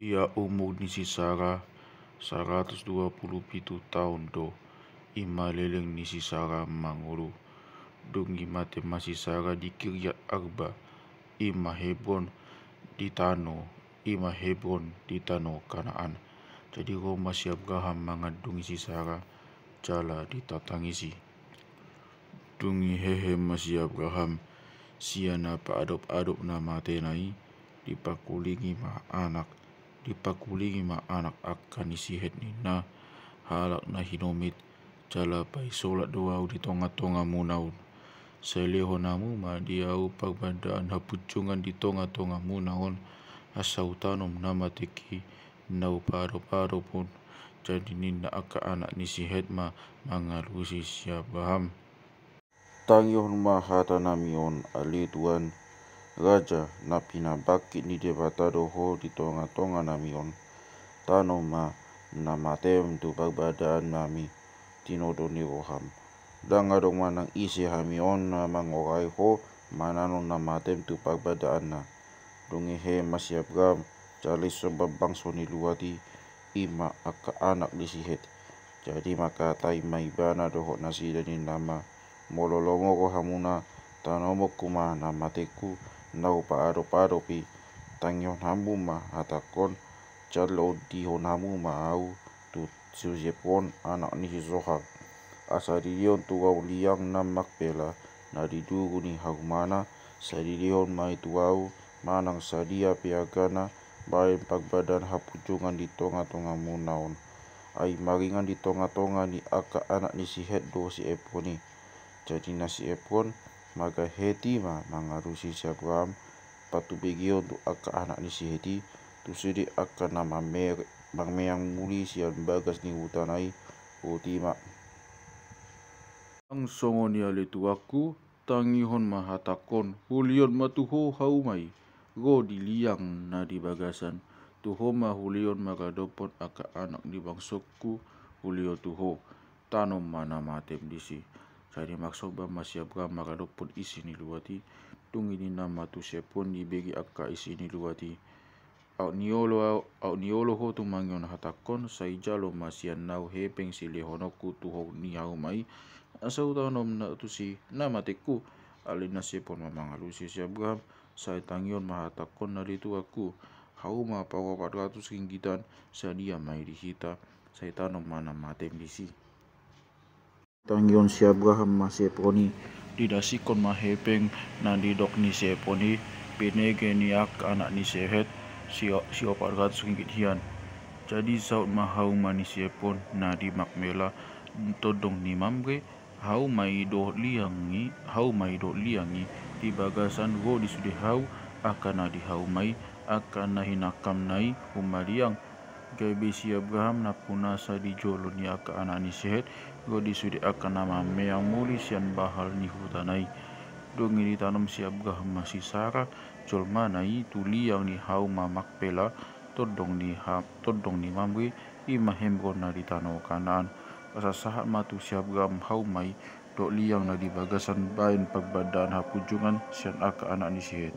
Ia umur ni si Sarah 127 tahun do. Ima leleng ni si Sarah mangulu. Dungi mate masih Sarah di Kiryat Arba. Ima Hebron di Tano Kanaan. Jadi Roma si Abraham mangandungi si Sarah jala ditatangisi. Dungi hehe masih Abraham siana pa adop na matenai dipakulingi ma anak akan isihet ni na halak na hinomit jala pai solat doau di tonga-tonga munaun. Seleho namu ma diau pagbandaan hapucungan di tonga-tonga munaun asau tanom nama teki nau paro pun jadi ninda aka anak ni sihet ma mangalusi si Abraham. Tangyon mahata namion ali tuan raja na pinabakit ni debatado ho di tonga-tonga namion tano ma na matem tu pagbadaan nami tinodo ni roham dangadong manang isi hamion na mangorai ho mananon na matem tu pagbadaan na dungehe masih Abraham jalis sebabang soni luati ima aka anak disihet jadi maka tai maibana doho nasi dani nama mololongo ko hamuna tanomo kuma na mateku nau pa pi tangyon hamu ma hatakon jalo di honamu ma au tu Siusepon anak ni si Zohar asadidion tu au liang namak pela na didugu ni haumana sadidion mai tu au manang sadia piagana bain pagbadan hapucungan di tonga-tonga munaon ai maringan di tonga-tonga ni aka anak ni si het do si Eponi jadi nasi Epon maga heti ma mangarusi si Abraham patu begio untuk aka anak ni si heti tu sidi aka nama mangmeang muli sian bagas ni hutanai utima ang songo ni ale tuaku tangihon mahatakon hulion matuho haumai go diliang na di bagasan tuho ma hulion magadopon aka anak di bangsokku hulio tuho tanom mana matem disi jadi maksud ba masih Abraham magadopon isi ni luati tung ini nama tu sepon di begi aka isi ni luati au niolo ho tu mangyon hatakon saijalo masian nau hepeng silehonoku tuho ni haumai asau tanom na tu si nama teku alina sepon mamangalusi si Abraham saya tangyon mahatakon na itu aku hauma pawa 400 ringgitan sadia mai dihita saya tanom mana matem disi tangyon si Abraham maseponi didasikon mahepeng na didok ni seponi penege ni anak ni sehet si 400 ringgit hian jadi saut mahau mani sepon na di makmela todong ni mamre hau mai do liangi di bagasan go di sudi hau akan na di hau mai akan na hinakam nai humaliang gabe si Abraham na punasa di jolo ni aka anak ni sehet go di sudi akan nama meang muli sian bahal ni hutanai dongi ditanam si Abraham masih Sarah jol manai tuliang ni hau mamak pela todong ni mamri ima Hebron na di Tano Kanaan pasasahat matu si Abraham hau mai dok liang na di bagasan bain pagbadaan hapucungan sian aka anak ni sihet.